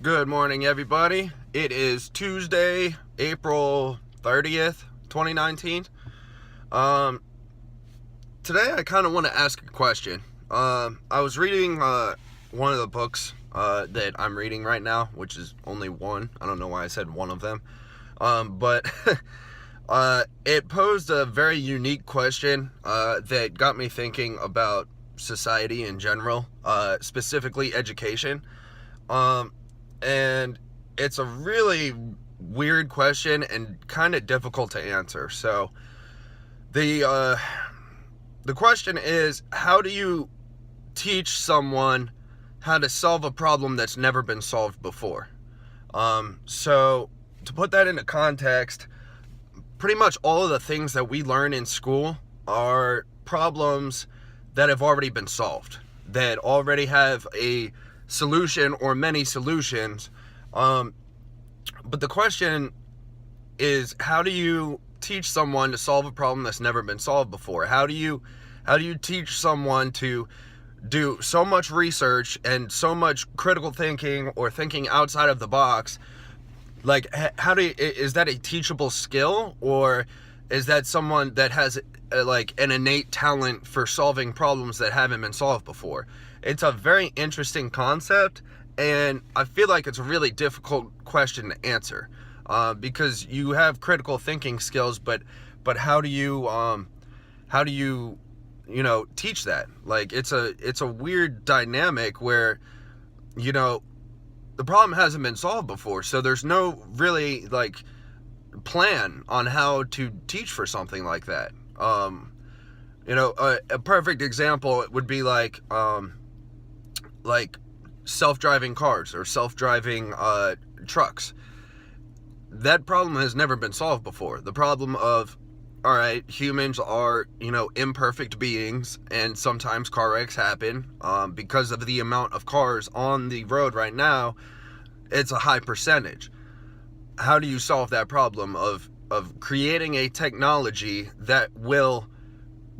Good morning, everybody. It is Tuesday, April 30th, 2019. Um, Today I kind of want to ask a question. I was reading one of the books that I'm reading right now, which is only one. I don't know why I said one of them. But it posed a very unique question that got me thinking about society in general, specifically education. And it's a really weird question and kind of difficult to answer. So the the question is, how do you teach someone how to solve a problem that's never been solved before? So to put that into context, pretty much all of the things that we learn in school are problems that have already been solved, that already have a solution or many solutions. But the question is, how do you teach someone to solve a problem that's never been solved before? How do you teach someone to do so much research and so much critical thinking or thinking outside of the box? Like, is that a teachable skill, or is that someone that has like an innate talent for solving problems that haven't been solved before? It's a very interesting concept, and I feel like it's a really difficult question to answer, because you have critical thinking skills, but how do you teach that? Like, it's a weird dynamic where, the problem hasn't been solved before, so there's no really like plan on how to teach for something like that. A perfect example would be like self-driving cars or self-driving trucks. That problem has never been solved before. The problem of, all right, humans are, imperfect beings, and sometimes car wrecks happen. Because of the amount of cars on the road right now, it's a high percentage. How do you solve that problem of creating a technology that will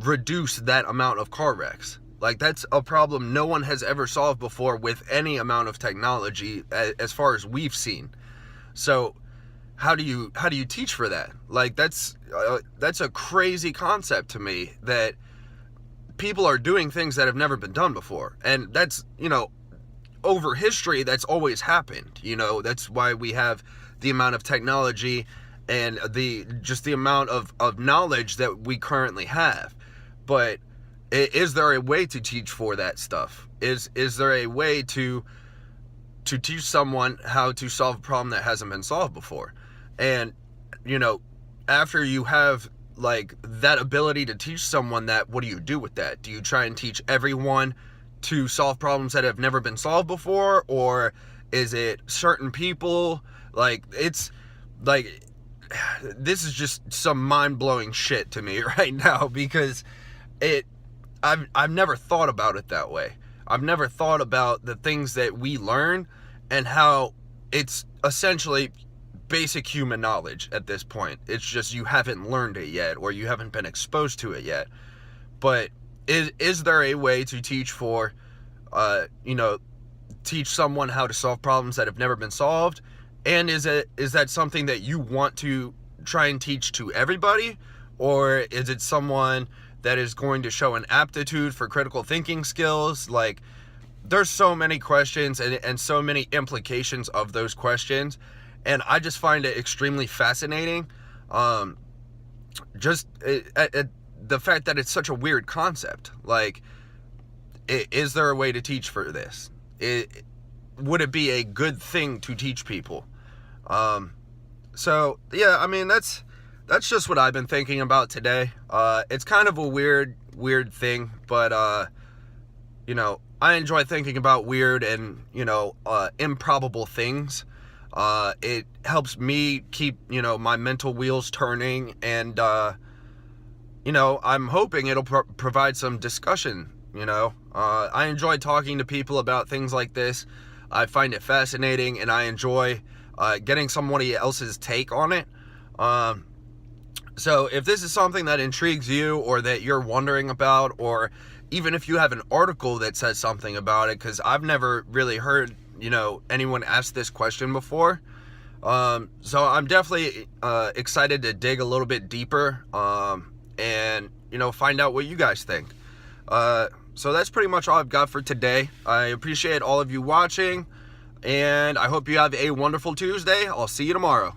reduce that amount of car wrecks? Like, that's a problem no one has ever solved before with any amount of technology, as far as we've seen. So how do you teach for that? Like, that's a crazy concept to me, that people are doing things that have never been done before. And that's, over history, that's always happened. That's why we have the amount of technology and the amount of knowledge that we currently have. But is there a way to teach for that stuff? Is there a way to teach someone how to solve a problem that hasn't been solved before? And, after you have like that ability to teach someone that, what do you do with that? Do you try and teach everyone to solve problems that have never been solved before? Or is it certain people? Like, it's like, this is just some mind-blowing shit to me right now, because I've never thought about it that way. I've never thought about the things that we learn and how it's essentially basic human knowledge at this point. It's just you haven't learned it yet, or you haven't been exposed to it yet. But is there a way to teach teach someone how to solve problems that have never been solved? And is that something that you want to try and teach to everybody? Or is it someone that is going to show an aptitude for critical thinking skills? Like, there's so many questions and so many implications of those questions. And I just find it extremely fascinating. The fact that it's such a weird concept. Like, is there a way to teach for this? Would it be a good thing to teach people? So yeah, I mean, that's just what I've been thinking about today. It's kind of a weird thing, but I enjoy thinking about weird and improbable things. It helps me keep, my mental wheels turning, and, I'm hoping it'll provide some discussion. I enjoy talking to people about things like this. I find it fascinating, and I enjoy getting somebody else's take on it. So if this is something that intrigues you, or that you're wondering about, or even if you have an article that says something about it, because I've never really heard anyone asked this question before. So I'm definitely excited to dig a little bit deeper and find out what you guys think. So that's pretty much all I've got for today. I appreciate all of you watching, and I hope you have a wonderful Tuesday. I'll see you tomorrow.